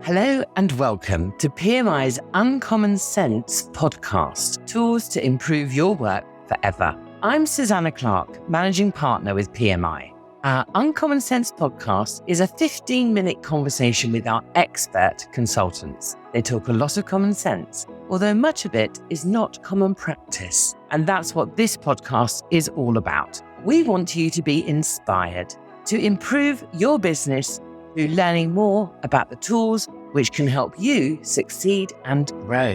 Hello and welcome to PMI's Uncommon Sense podcast, tools to improve your work forever. I'm Susanna Clark, Managing Partner with PMI. Our Uncommon Sense podcast is a 15-minute conversation with our expert consultants. They talk a lot of common sense, although much of it is not common practice. And that's what this podcast is all about. We want you to be inspired to improve your business through learning more about the tools which can help you succeed and grow.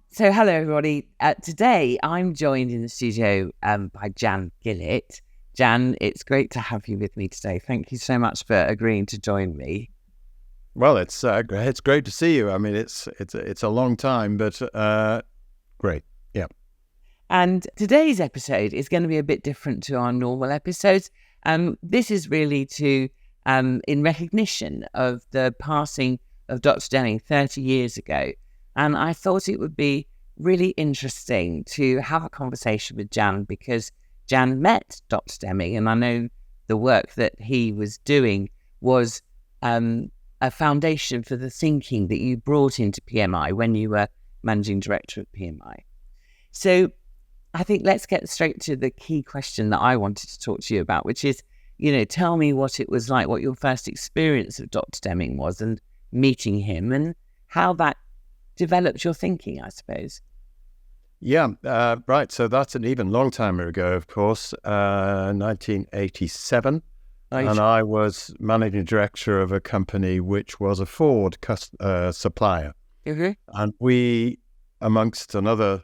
So hello everybody. Today I'm joined in the studio by Jan Gillett. Jan, it's great to have you with me today. Thank you so much for agreeing to join me. Well, it's great to see you. I mean, it's a long time, but great. Yeah. And today's episode is going to be a bit different to our normal episodes. This is really to, in recognition of the passing of Dr. Deming 30 years ago. And I thought it would be really interesting to have a conversation with Jan because Jan met Dr. Deming, and I know the work that he was doing was a foundation for the thinking that you brought into PMI when you were managing director of PMI. So I think let's get straight to the key question that I wanted to talk to you about, which is, tell me what it was like, what your first experience of Dr. Deming was and meeting him and how that developed your thinking, I suppose. Yeah, right. So that's an even long time ago, of course, 1987. And I was managing director of a company which was a Ford supplier. Mm-hmm. And we, amongst another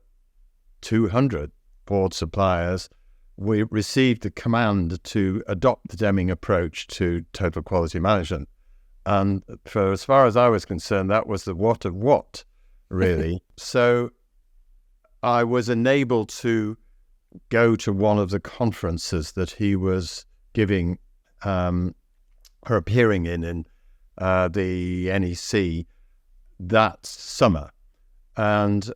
200 Ford suppliers, we received the command to adopt the Deming approach to total quality management. And for as far as I was concerned, that was the what of what, really. So I was enabled to go to one of the conferences that he was giving or appearing in the NEC that summer. And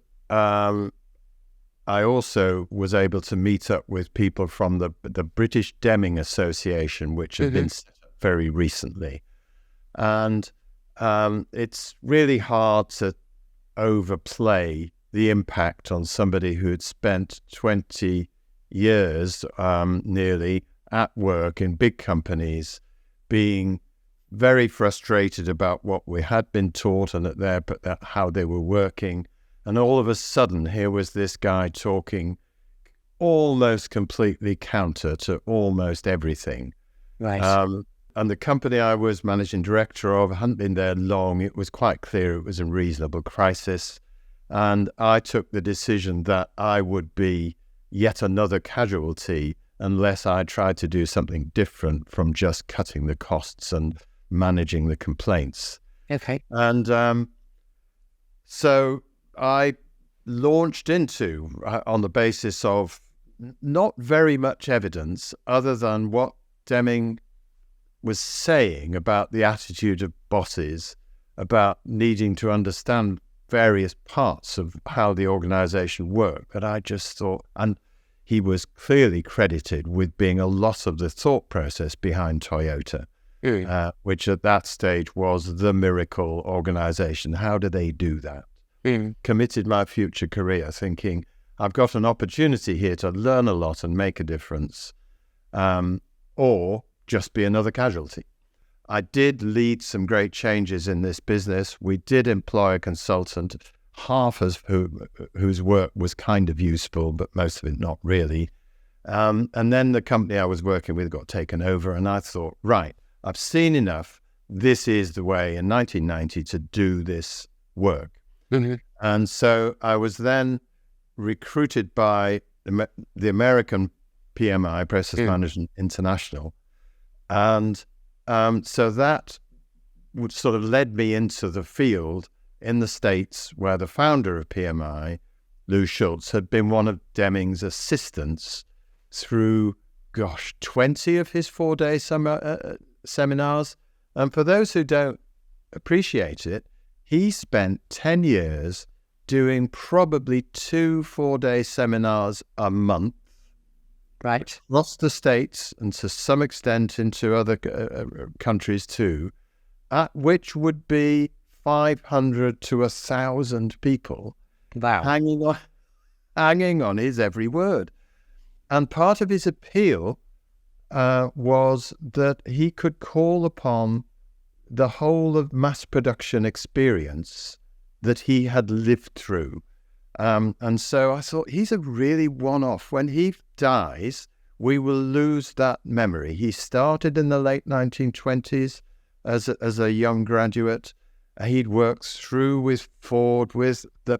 I also was able to meet up with people from the British Deming Association, which had been set up very recently. And it's really hard to overplay the impact on somebody who had spent 20 years nearly at work in big companies, being very frustrated about what we had been taught and how they were working. And all of a sudden, here was this guy talking almost completely counter to almost everything. Right. And the company I was managing director of hadn't been there long. It was quite clear it was a reasonable crisis. And I took the decision that I would be yet another casualty unless I tried to do something different from just cutting the costs and managing the complaints. Okay. And so I launched into, on the basis of not very much evidence other than what Deming was saying about the attitude of bosses, about needing to understand various parts of how the organization worked, that I just thought, and he was clearly credited with being a lot of the thought process behind Toyota, which at that stage was the miracle organization. How do they do that? Committed my future career thinking, I've got an opportunity here to learn a lot and make a difference, or just be another casualty. I did lead some great changes in this business. We did employ a consultant, half of whose work was kind of useful, but most of it not really. And then the company I was working with got taken over, and I thought, right, I've seen enough. This is the way in 1990 to do this work. Mm-hmm. And so I was then recruited by the American PMI, Process Management International. And so that would sort of led me into the field in the States where the founder of PMI, Lou Schultz, had been one of Deming's assistants through, 20 of his 4-day seminars. And for those who don't appreciate it, he spent 10 years doing probably 2 4-day seminars a month Right. across the states and to some extent into other countries too, which would be 500 to 1,000 people Wow. hanging on his every word. And part of his appeal was that he could call upon the whole of mass production experience that he had lived through. And so I thought, he's a really one-off. When he dies, we will lose that memory. He started in the late 1920s as a young graduate. He'd worked through with Ford, with the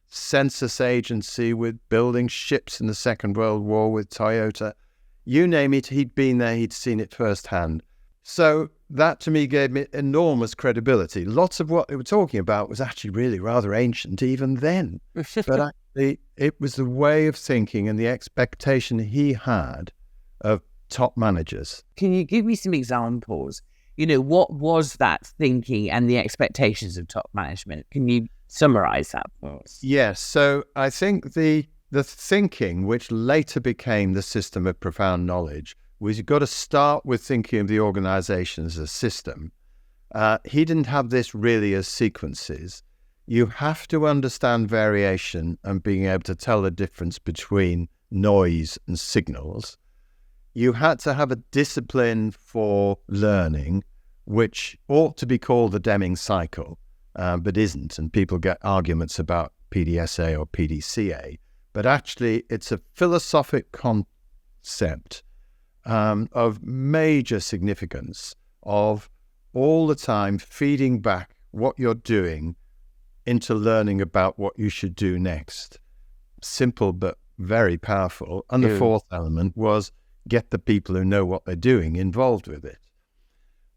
census agency, with building ships in the Second World War, with Toyota. You name it, he'd been there, he'd seen it firsthand. So that to me gave me enormous credibility. Lots of what they were talking about was actually really rather ancient even then. But actually, it was the way of thinking and the expectation he had of top managers. Can you give me some examples? What was that thinking and the expectations of top management? Can you summarize that for us? Yes. So I think the thinking, which later became the system of profound knowledge, was you've got to start with thinking of the organization as a system. He didn't have this really as sequences. You have to understand variation and being able to tell the difference between noise and signals. You had to have a discipline for learning, which ought to be called the Deming cycle, but isn't. And people get arguments about PDSA or PDCA. But actually, it's a philosophic concept of major significance, of all the time feeding back what you're doing into learning about what you should do next. Simple but very powerful. And the fourth element was get the people who know what they're doing involved with it.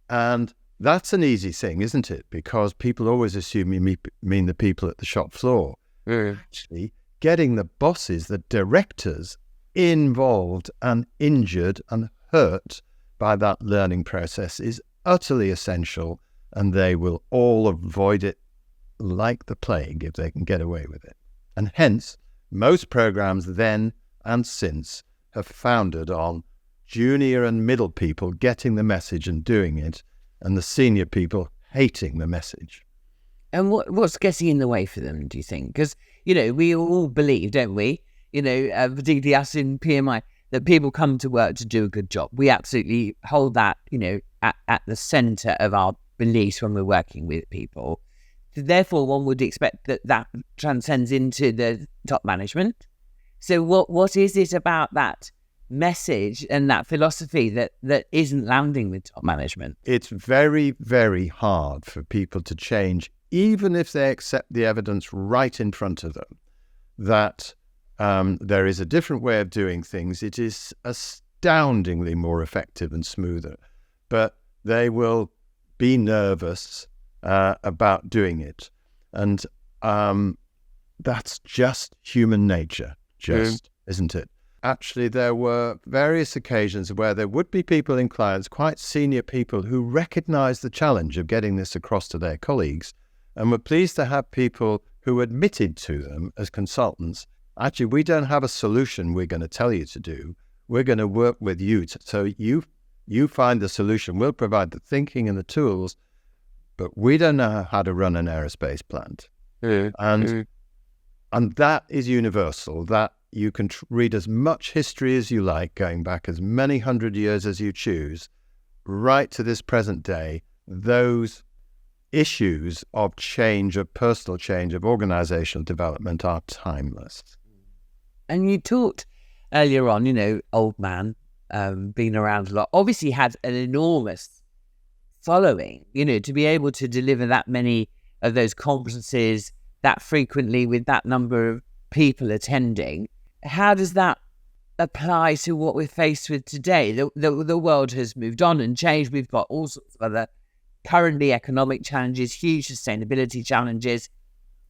And that's an easy thing, isn't it? Because people always assume you mean the people at the shop floor. Actually, getting the bosses, the directors, involved and injured and hurt by that learning process is utterly essential, and they will all avoid it like the plague if they can get away with it. And hence, most programs then and since have founded on junior and middle people getting the message and doing it, and the senior people hating the message. And what's getting in the way for them, do you think? Because, we all believe, don't we, particularly us in PMI, that people come to work to do a good job. We absolutely hold that, at the centre of our beliefs when we're working with people. Therefore, one would expect that transcends into the top management. So what is it about that message and that philosophy that isn't landing with top management? It's very, very hard for people to change, even if they accept the evidence right in front of them, that there is a different way of doing things. It is astoundingly more effective and smoother, but they will be nervous about doing it. And that's just human nature, isn't it? Actually, there were various occasions where there would be people in clients, quite senior people, who recognized the challenge of getting this across to their colleagues and were pleased to have people who admitted to them as consultants, actually, we don't have a solution we're going to tell you to do. We're going to work with you. So you find the solution. We'll provide the thinking and the tools, but we don't know how to run an aerospace plant. And that is universal, that you can read as much history as you like, going back as many hundred years as you choose, right to this present day. Those issues of change, of personal change, of organizational development are timeless. And you talked earlier on, old man, been around a lot, obviously had an enormous following, to be able to deliver that many of those conferences that frequently with that number of people attending. How does that apply to what we're faced with today? The world has moved on and changed. We've got all sorts of other currently economic challenges, huge sustainability challenges,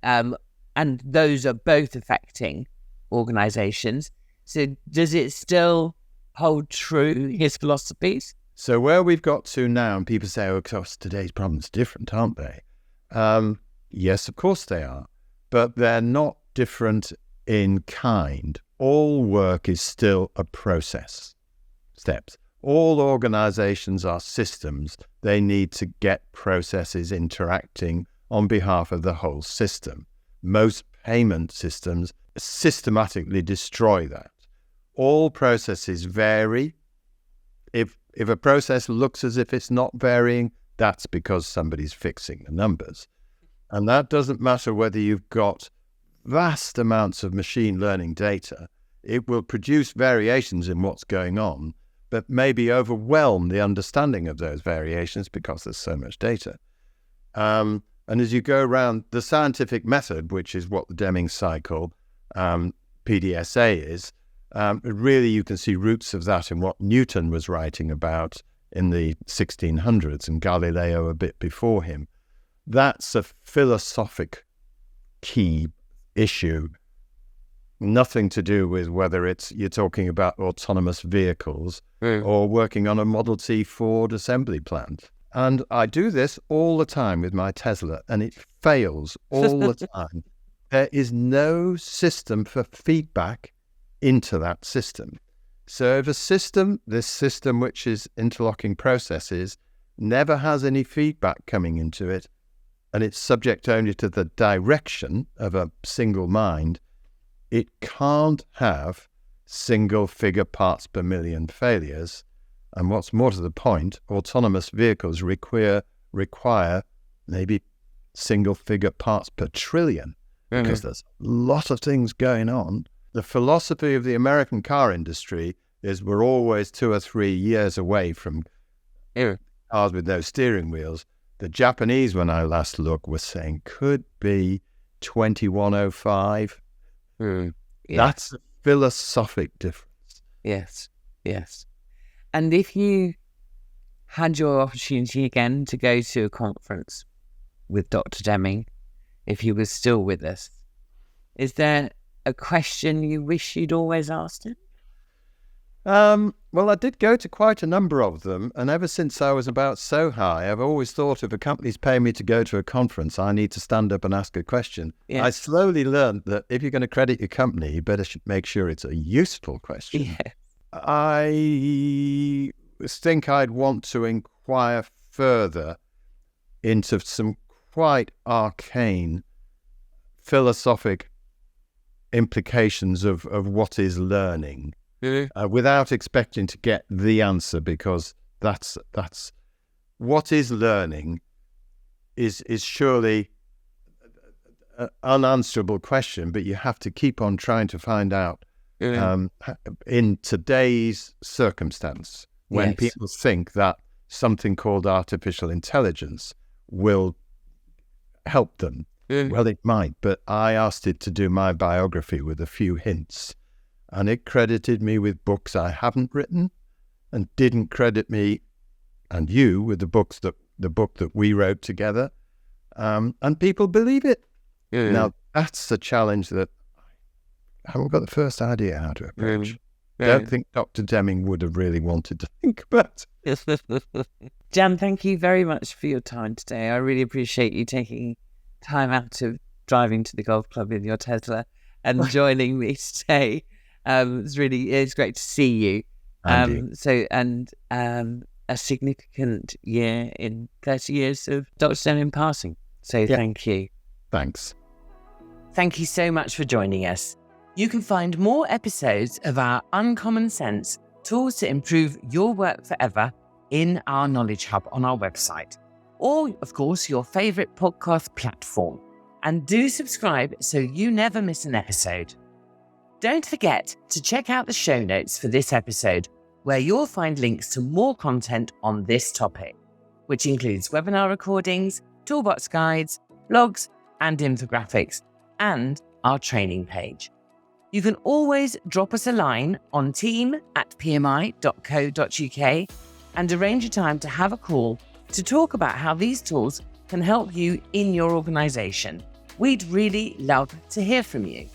and those are both affecting organizations. So does it still hold true, his philosophies? So where we've got to now, and people say, oh, of course, today's problems are different, aren't they? Yes, of course they are, but they're not different in kind. all work is still a process. Steps. All organizations are systems. They need to get processes interacting on behalf of the whole system. Most payment systems systematically destroy that. All processes vary. If a process looks as if it's not varying, that's because somebody's fixing the numbers. And that doesn't matter whether you've got vast amounts of machine learning data. It will produce variations in what's going on, but maybe overwhelm the understanding of those variations because there's so much data. And as you go around the scientific method, which is what the Deming cycle, PDSA is, really you can see roots of that in what Newton was writing about in the 1600s and Galileo a bit before him. That's a philosophic key issue. Nothing to do with whether you're talking about autonomous vehicles or working on a Model T Ford assembly plant. And I do this all the time with my Tesla, and it fails all the time. There is no system for feedback into that system. So if this system which is interlocking processes, never has any feedback coming into it, and it's subject only to the direction of a single mind, it can't have single figure parts per million failures. And what's more to the point, autonomous vehicles require maybe single figure parts per trillion, because there's a lot of things going on. The philosophy of the American car industry is we're always 2 or 3 years away from cars with no steering wheels. The Japanese, when I last looked, were saying could be 2105. That's a philosophic difference. Yes. And if you had your opportunity again to go to a conference with Dr. Deming, if he was still with us, is there a question you wish you'd always asked him? Well, I did go to quite a number of them, and ever since I was about so high, I've always thought if a company's paying me to go to a conference, I need to stand up and ask a question. Yeah. I slowly learned that if you're going to credit your company, you better make sure it's a useful question. Yeah. I think I'd want to inquire further into some quite arcane philosophic implications of what is learning. Without expecting to get the answer, because that's what is learning is surely an unanswerable question, but you have to keep on trying to find out in today's circumstance when people think that something called artificial intelligence will help them. Well, it might, but I asked it to do my biography with a few hints. And it credited me with books I haven't written, and didn't credit me and you with the book that we wrote together. And people believe it. Now, that's the challenge that I haven't got the first idea how to approach. Don't think Dr. Deming would have really wanted to think about. Jan, thank you very much for your time today. I really appreciate you taking time out of driving to the golf club in your Tesla and joining me today. It's great to see you. A significant year in 30 years of Dr. Deming passing. So thank you. Thanks. Thank you so much for joining us. You can find more episodes of our Uncommon Sense Tools to Improve Your Work Forever in our Knowledge Hub on our website, or of course your favourite podcast platform. And do subscribe so you never miss an episode. Don't forget to check out the show notes for this episode, where you'll find links to more content on this topic, which includes webinar recordings, toolbox guides, blogs, and infographics, and our training page. You can always drop us a line on team@pmi.co.uk and arrange a time to have a call to talk about how these tools can help you in your organisation. We'd really love to hear from you.